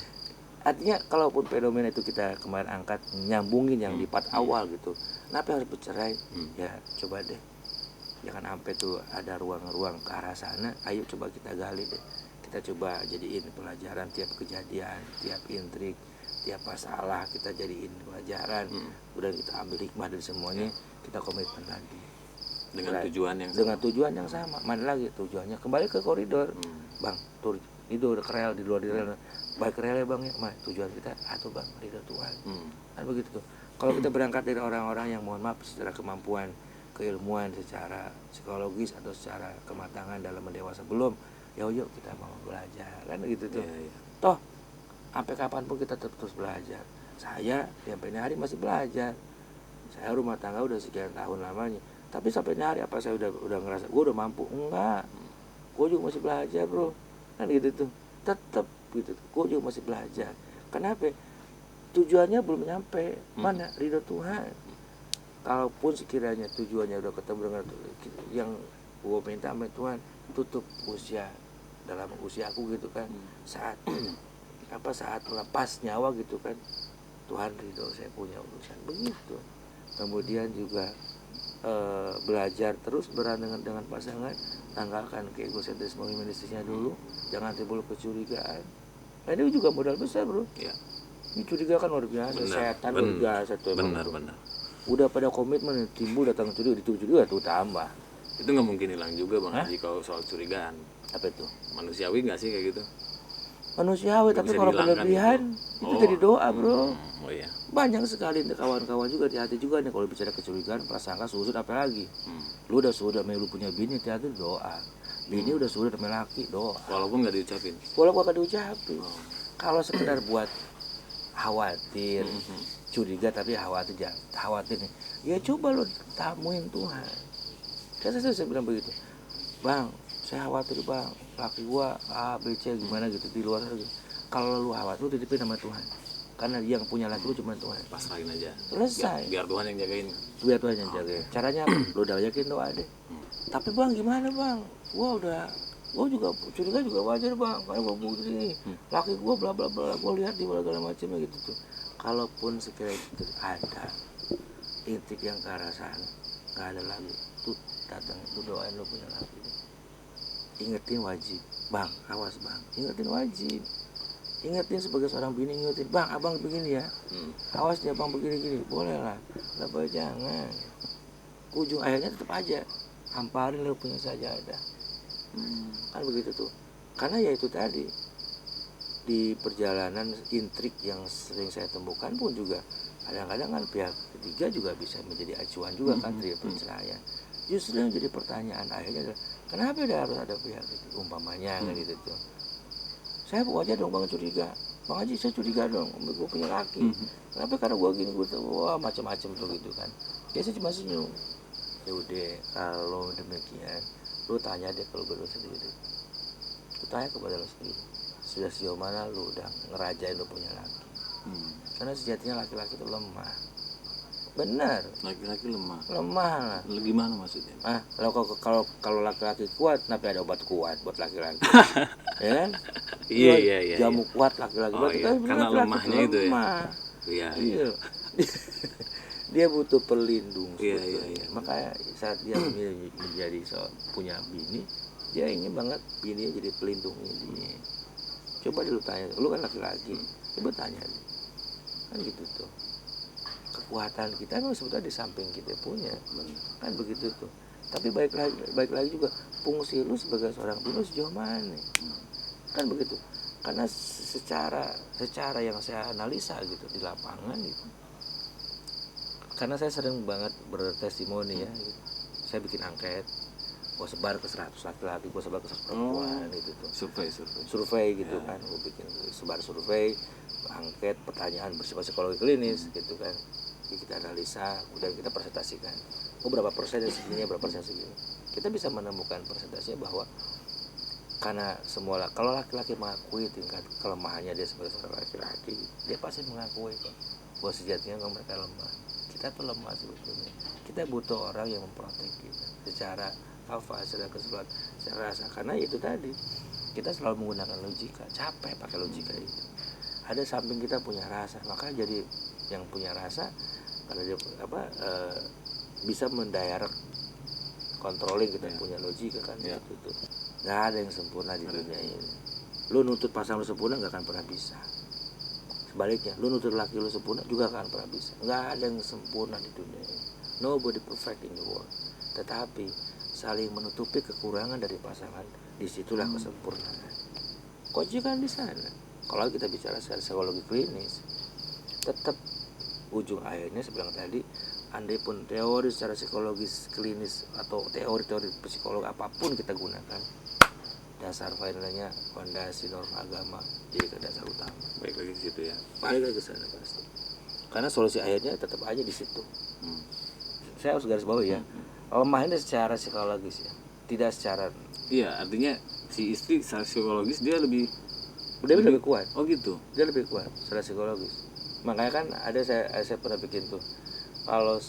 Artinya kalaupun fenomena itu kita kemarin angkat nyambungin yang di part awal gitu, kenapa harus bercerai? Ya coba deh, jangan sampai tuh ada ruang-ruang ke arah sana. Ayo coba kita gali deh, kita coba jadiin pelajaran tiap kejadian, tiap intrik, tiap masalah kita jadiin pelajaran. Udah kita ambil hikmah dari semuanya, kita komitmen lagi dengan tujuan yang sama. Mana lagi tujuannya? Kembali ke koridor, bang. Itu udah kerel di luar rel, baik rel ya bang ya, tujuan kita atau bang ridho Tuhan, kan begitu tuh. Kalau kita berangkat dari orang-orang yang mohon maaf secara kemampuan, keilmuan, secara psikologis atau secara kematangan dalam mendewasa belum, ya yuk kita mau belajar, kan gitu tuh. Toh sampai kapanpun kita terus belajar. Saya sampai hari masih belajar. Saya rumah tangga udah sekian tahun lamanya, tapi sampai hari apa saya udah ngerasa gue udah mampu? Enggak, gue juga masih belajar bro. Kan gitu tuh, tetap gitu, gue juga masih belajar. Kenapa? Tujuannya belum nyampe, mana ridho Tuhan. Kalaupun sekiranya tujuannya udah ketemu dengan yang gue minta sama Tuhan, tutup usia dalam usia aku gitu kan, saat melepas nyawa gitu kan, Tuhan ridho saya punya urusan begitu. Kemudian juga belajar terus berangan dengan pasangan, tanggalkan keegosentrisme humanistisnya dulu, jangan timbul kecurigaan. Nah ini juga modal besar bro. Ya. Ini curiga kan luar biasa, setan luar biasa tuh. Benar. Udah pada komitmen timbul datang curiga, itu curiga tuh tambah. Itu nggak mungkin hilang juga bang Haji kalau soal curigaan. Apa itu? Manusiawi nggak sih kayak gitu? Manusiawi, tapi kalau berlebihan itu jadi doa bro. Oh iya. Banyak sekali kawan-kawan juga hati-hati juga nih kalau bicara kecurigaan, prasangka, susut apalagi. Lu udah sudah lu punya bini, hati-hati doa. Bini udah sudah sama laki, doa. Walaupun nggak diucapin. Walaupun nggak diucapin. Kalau sekedar buat khawatir, curiga tapi khawatir nih. Ya coba lu tamuin Tuhan. Saya bilang begitu. Bang, saya khawatir bang, laki gua A, B, C gimana gitu di luar sana. Kalau lu khawatir, lu titipin sama Tuhan. Karena yang punya laki lu cuma Tuhan. Pasrahin aja. Selesai. Biar Tuhan yang jagain. Biar Tuhan yang jagain. Caranya apa? Lu udah yakin doa deh. Tapi bang gimana bang? Gua juga curiga juga wajar bang. Karena gua begini, laki gua bla bla bla. Gua lihat di segala macamnya gitu tuh. Kalaupun sekiranya itu ada intik yang ke arah sana, nggak ada lagi. Tuh datang itu doain lu punya laki. Ingetin wajib, bang, awas bang, ingetin wajib. Ingetin sebagai seorang bini, ingetin, bang, abang begini ya, awas ya bang begini-gini, boleh lah, tapi jangan. Ujung akhirnya tetap aja, hamparin lu punya sajadah. Kan begitu tuh. Karena ya itu tadi, di perjalanan intrik yang sering saya temukan pun juga, kadang-kadang kan pihak ketiga juga bisa menjadi acuan juga kan dari perceraian. Justru yang jadi pertanyaan akhirnya adalah, kenapa harus ada pihak itu, umpamanya kan gitu tuh. Saya wajar dong bang curiga, bang Haji saya curiga dong, gue punya laki. Kenapa? Karena gue gini, gue wah macam-macam tuh gitu kan. Biasa cuma senyum. Ya udah, kalau demikian, lu tanya deh kalau gue sendiri. Lu tanya kepada lu sendiri, sudah sejauh mana lu udah ngerajain lu punya laki. Karena sejatinya laki-laki itu lemah. Benar. Laki-laki lemah. Lemah lah. Gimana maksudnya? Kalau laki-laki kuat, kenapa ada obat kuat buat laki-laki? Ya kan? Iya. Jamu kuat laki-laki. Oh, iya. Karena lemahnya itu ya. Iya. Dia butuh pelindung. Iya. Makanya saat dia menjadi punya bini, dia ingin banget bininya jadi pelindungnya dia. Coba dulu tanya, lu kan laki-laki, coba tanya deh. Kan gitu tuh. Kekuatan kita memang sebetulnya di samping kita punya, kan begitu tuh. Tapi baik lagi juga fungsi lu sebagai seorang bini sejauh mana, kan begitu. Karena secara yang saya analisa gitu di lapangan gitu, karena saya sering banget bertestimoni ya gitu. Saya bikin angket, gue sebar ke 100 laki-laki, gue sebar ke 100 perempuan gitu tuh. Survei gitu kan, gue bikin sebar survei, angket, pertanyaan bersifat psikologi klinis gitu kan. Jadi kita analisa, kemudian kita presentasikan. Berapa persen segini, berapa persen segini. Kita bisa menemukan presentasinya bahwa karena semua kalau laki-laki mengakui tingkat kelemahannya dia sebagai seorang laki-laki, dia pasti mengakui kok bahwa sejatinya mereka lemah. Kita tuh lemah sebetulnya. Kita butuh orang yang memprotek kita secara secara keseluruhan, secara rasa. Karena itu tadi kita selalu menggunakan logika, capek pakai logika itu. Ada samping kita punya rasa, maka jadi yang punya rasa karena dia bisa mendirect controlling kita punya logika kan gitu tuh. Nggak ada yang sempurna di dunia ini. Lu nuntut pasangan lu sempurna nggak akan pernah bisa. Sebaliknya, lu nuntut laki lu sempurna juga nggak akan pernah bisa. Nggak ada yang sempurna di dunia ini. Nobody perfect in the world. Tetapi saling menutupi kekurangan dari pasangan, disitulah kesempurnaan. Kunci kan di sana. Kalau kita bicara secara psikologi klinis, tetap ujung akhirnya sebilang tadi, andai pun teori secara psikologis klinis atau teori-teori psikologi apapun kita gunakan, dasar finalnya fondasi norma agama jadi ke dasar utama. Baik lagi ke situ ya. Balik lagi ke sana pasti. Karena solusi akhirnya tetap aja di situ. Saya harus garis bawahi ya. Lemah ini secara psikologis ya, tidak secara. Iya, artinya si istri secara psikologis dia lebih kuat. Oh gitu. Dia lebih kuat secara psikologis. Makanya kan ada saya pernah bikin tuh, kalau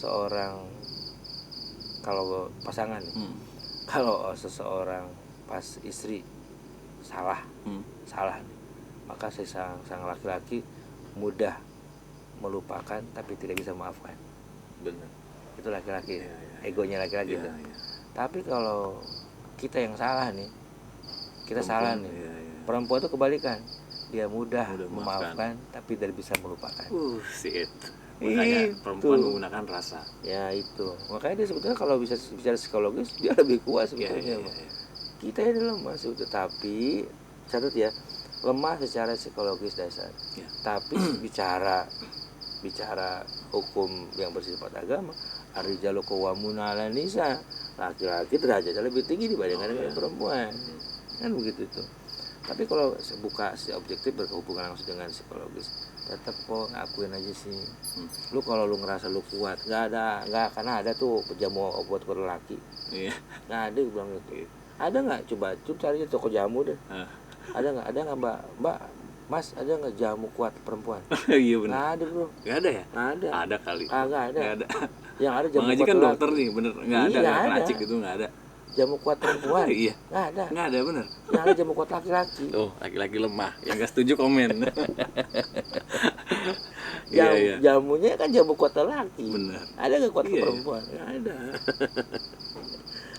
pasangan nih, kalau seseorang pas istri salah nih, maka sang laki-laki mudah melupakan tapi tidak bisa memaafkan. Benar. Itu laki-laki, egonya laki-laki itu. Tapi kalau kita yang salah nih, perempuan itu kebalikan, dia mudah memaafkan tapi tidak bisa melupakan. Shit. Makanya perempuan menggunakan rasa. Ya itu. Makanya dia sebetulnya kalau bisa bicara psikologis dia lebih kuat sebetulnya. Kita ini lemah sebetulnya, tapi catat ya, lemah secara psikologis dasar. Tapi bicara hukum yang bersifat agama, ar-rijalu qawwamuna 'alan nisa, laki-laki derajatnya lebih tinggi dibandingkan dengan perempuan. Kan begitu tuh. Tapi kalau buka si objektif berhubungan langsung dengan psikologis, tetap kok ngakuin aja sih. Lu kalau lu ngerasa lu kuat, nggak akan ada tuh jamu obat buat laki. Nggak ada, gue bilang gitu. Ada nggak? Coba cari di toko jamu deh. Ada nggak mbak Mas, ada nggak jamu kuat perempuan? Iya benar. Nggak ada bro. Nggak ada ya? Nggak ada. Ada kali. Nggak ada. Yang ada jamu kuat kan dokter nih, bener. Nggak ada. Racik itu nggak ada. Jamu kuat perempuan? Iya. Nggak ada bener. Yang ada jamu kuat laki-laki. Laki-laki lemah. Yang nggak setuju komen. Jamunya kan jamu kuat laki. Bener. Ada nggak kuat perempuan? Nggak ada.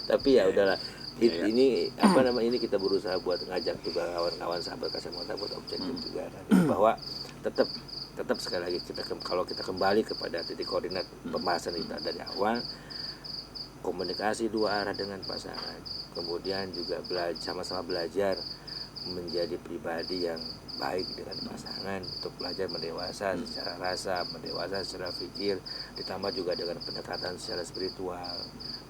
Tapi ya udahlah. Ini ini kita berusaha buat ngajak juga kawan-kawan sahabat kacamata buat objektif juga kan, bahwa tetap sekali lagi kalau kita kembali kepada titik koordinat pembahasan kita dari awal, komunikasi dua arah dengan pasangan, kemudian juga sama-sama belajar menjadi pribadi yang baik dengan pasangan, untuk belajar mendewasa secara rasa, mendewasa secara pikir, ditambah juga dengan pendekatan secara spiritual,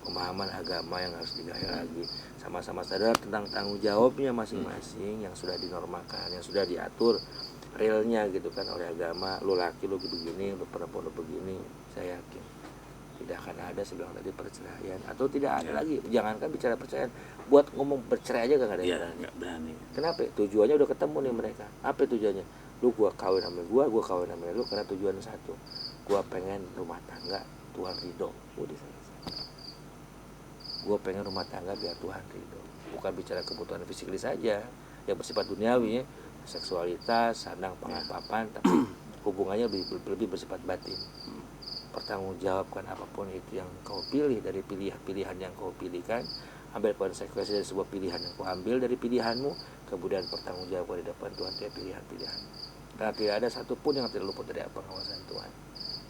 pemahaman agama yang harus digali lagi, sama-sama sadar tentang tanggung jawabnya masing-masing yang sudah dinormakan, yang sudah diatur realnya gitu kan oleh agama. Lu laki lu begini, lu perempuan lu begini. Saya yakin tidak akan ada sebelum tadi perceraian, atau tidak ada lagi. Jangankan bicara perceraian, buat ngomong bercerai aja gak ada yang berani. Kenapa? Tujuannya udah ketemu nih mereka. Apa tujuannya? Lu gua kawin sama gua kawin sama lu karena tujuan satu. gue pengen rumah tangga Tuhan ridho, udah selesai. Gue pengen rumah tangga biar Tuhan ridho, bukan bicara kebutuhan fisikis saja yang bersifat duniawi ya, seksualitas, sandang, pangan, papan, tapi hubungannya lebih bersifat batin. Pertanggungjawabkan apapun itu yang kau pilih dari pilihan yang kau pilihkan, ambil konsekuensi dari sebuah pilihan yang kau ambil dari pilihanmu, kemudian pertanggungjawabkan di depan Tuhan dari pilihan-pilihan. Karena tidak ada satupun yang tidak luput dari pengawasan Tuhan.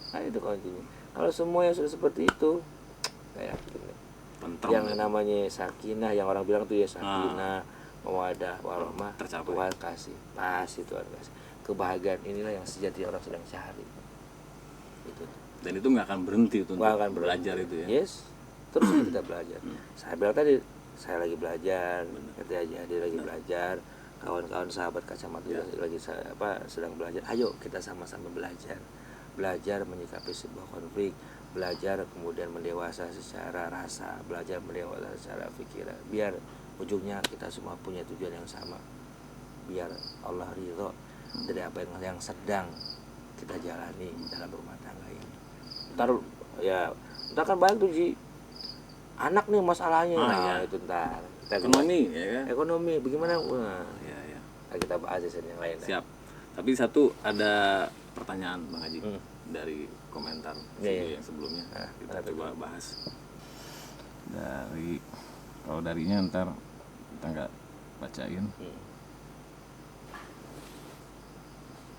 Nah itu kuncinya. Kalau semua yang sudah seperti itu, saya yakin yang namanya sakinah, yang orang bilang tuh ya sakinah, mawadah, warahmah, Tuhan kasih, pasti Tuhan kasih. Kebahagiaan inilah yang sejati orang sedang cari. Itu. Dan itu nggak akan berhenti untuk belajar itu ya. Yes, terus kita belajar. Saya bilang tadi, saya lagi belajar, kata aja dia lagi belajar. Kawan-kawan sahabat kacamata lagi sedang belajar. Ayo kita sama-sama belajar menyikapi sebuah konflik, belajar kemudian mendewasa secara rasa, belajar mendewasa secara pikiran, biar ujungnya kita semua punya tujuan yang sama, biar Allah ridho dari apa yang sedang kita jalani dalam rumah tangga ini. Ntar kan banyak tuh Ji, anak nih masalahnya, itu ntar ekonomi ya kan? Ekonomi bagaimana? Kita bahas di sini yang lain. Siap. Tapi satu ada pertanyaan Bang Haji dari komentar video yang sebelumnya. Kita coba bahas. Kalau darinya ntar kita nggak bacain.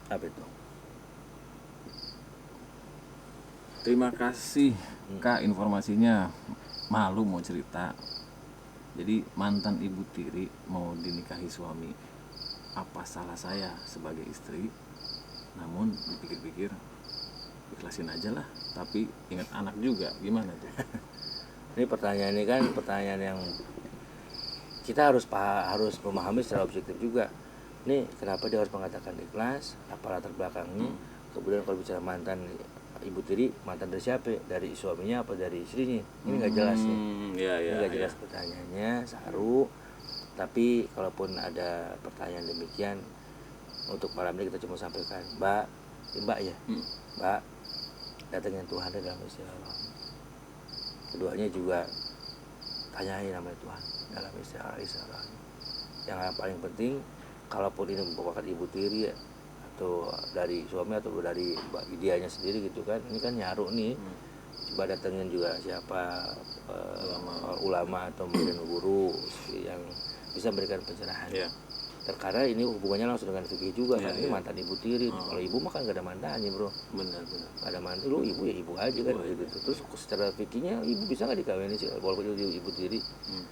Apa itu? Terima kasih Kak informasinya. Malu mau cerita. Jadi mantan ibu tiri mau dinikahi suami. Apa salah saya sebagai istri? Namun dipikir-pikir ikhlasin aja lah. Tapi ingat anak juga, gimana tuh? Ini pertanyaan ini kan pertanyaan yang kita harus memahami secara objektif juga. Nih kenapa dia harus mengatakan ikhlas? Apa latar belakangnya? Kemudian kalau bicara mantan ibu tiri, mantan dari siapa? Dari suaminya apa dari istrinya? Ini nggak jelas nih. Ini nggak jelas pertanyaannya, saru. Tapi kalaupun ada pertanyaan demikian, untuk malam ini kita cuma sampaikan, Mbak datangin Tuhan dalam istighfar. Keduanya juga tanyain nama Tuhan dalam istighfar. Yang paling penting, kalaupun ini merupakan ibu tiri atau dari suami atau dari dianya sendiri gitu kan, ini kan nyaru nih. Coba datengin juga siapa ulama atau mungkin guru yang bisa memberikan pencerahan. Karena ini hubungannya langsung dengan fikih juga kan. Ini mantan ibu tiri. Kalau ibu mah kan gak ada mantannya bro. Benar. Gak ada mantan, lu ibu ya ibu aja kan gitu. Terus secara fikihnya ibu bisa nggak dikawinin sih walaupun itu ibu tiri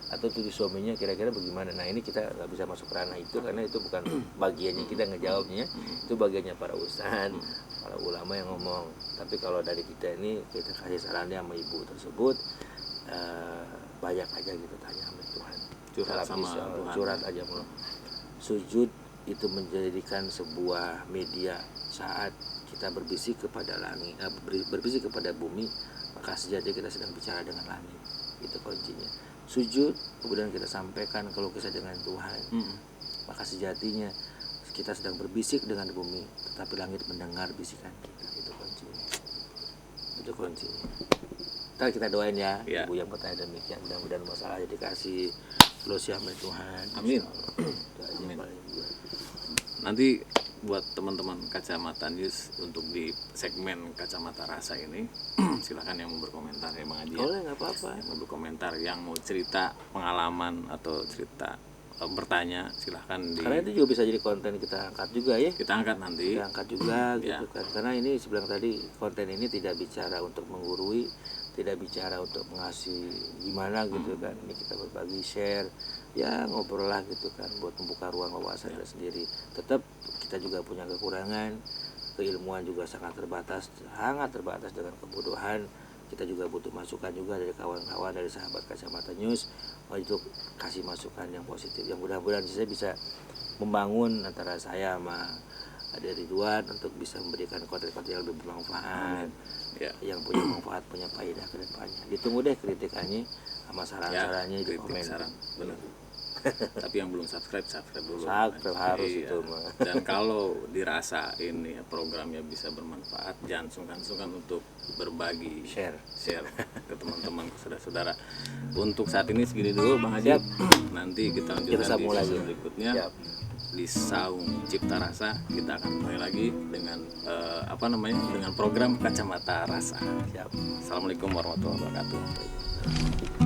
atau tuh suaminya kira-kira bagaimana? Nah ini kita nggak bisa masuk ke ranah itu karena itu bukan bagiannya kita ngejawabnya. Itu bagiannya para ustadz, para ulama yang ngomong. Tapi kalau dari kita ini kita kasih sarannya sama ibu tersebut, banyak aja gitu tanya sama Tuhan. Curhat aja mulu. Sujud itu menjadikan sebuah media saat kita berbisik kepada langit, berbisik kepada bumi, maka sejatinya kita sedang bicara dengan langit. Itu kuncinya. Sujud kemudian kita sampaikan kalau kisah dengan Tuhan, maka sejatinya kita sedang berbisik dengan bumi, tetapi langit mendengar bisikan kita. Itu kuncinya. Ntar kita doain ya, ibu yang bertanya demikian, mudah-mudahan masalahnya dikasih solusi sama Tuhan. Amin. Nanti buat teman-teman kacamata news untuk di segmen kacamata rasa ini silakan yang mau berkomentar ya Bang Haji. Boleh, nggak apa-apa. Yang mau berkomentar, yang mau cerita pengalaman atau cerita bertanya silahkan karena itu juga bisa jadi konten kita angkat juga ya. Kita angkat nanti. Kita angkat juga gitu kan. Karena ini sebilang tadi konten ini tidak bicara untuk menggurui, tidak bicara untuk mengasih gimana gitu kan. Ini kita berbagi share, ya ngobrol lah gitu kan, buat membuka ruang wawasan kita sendiri. Tetap kita juga punya kekurangan, keilmuan juga sangat terbatas dengan kebodohan. Kita juga butuh masukan juga dari kawan-kawan, dari sahabat kacamata news untuk kasih masukan yang positif, yang mudah-mudahan saya bisa membangun antara saya sama Ade Ridwan untuk bisa memberikan konten-konten yang lebih bermanfaat, yang punya manfaat, punya faedah ke depannya. Ditunggu deh kritikannya sama saran-sarannya di komen. Benar. Tapi yang belum subscribe dulu. Subscribe harus iya. itu mah. Dan kalau dirasa ini programnya bisa bermanfaat, jangan sungkan-sungkan untuk berbagi, share ke teman-teman, ke saudara-saudara. Untuk saat ini segini dulu Bang Haji. Nanti kita lanjutkan di season berikutnya. Siap. Di Saung Cipta Rasa kita akan mulai lagi dengan dengan program Kacamata Rasa. Siap. Assalamualaikum warahmatullahi wabarakatuh.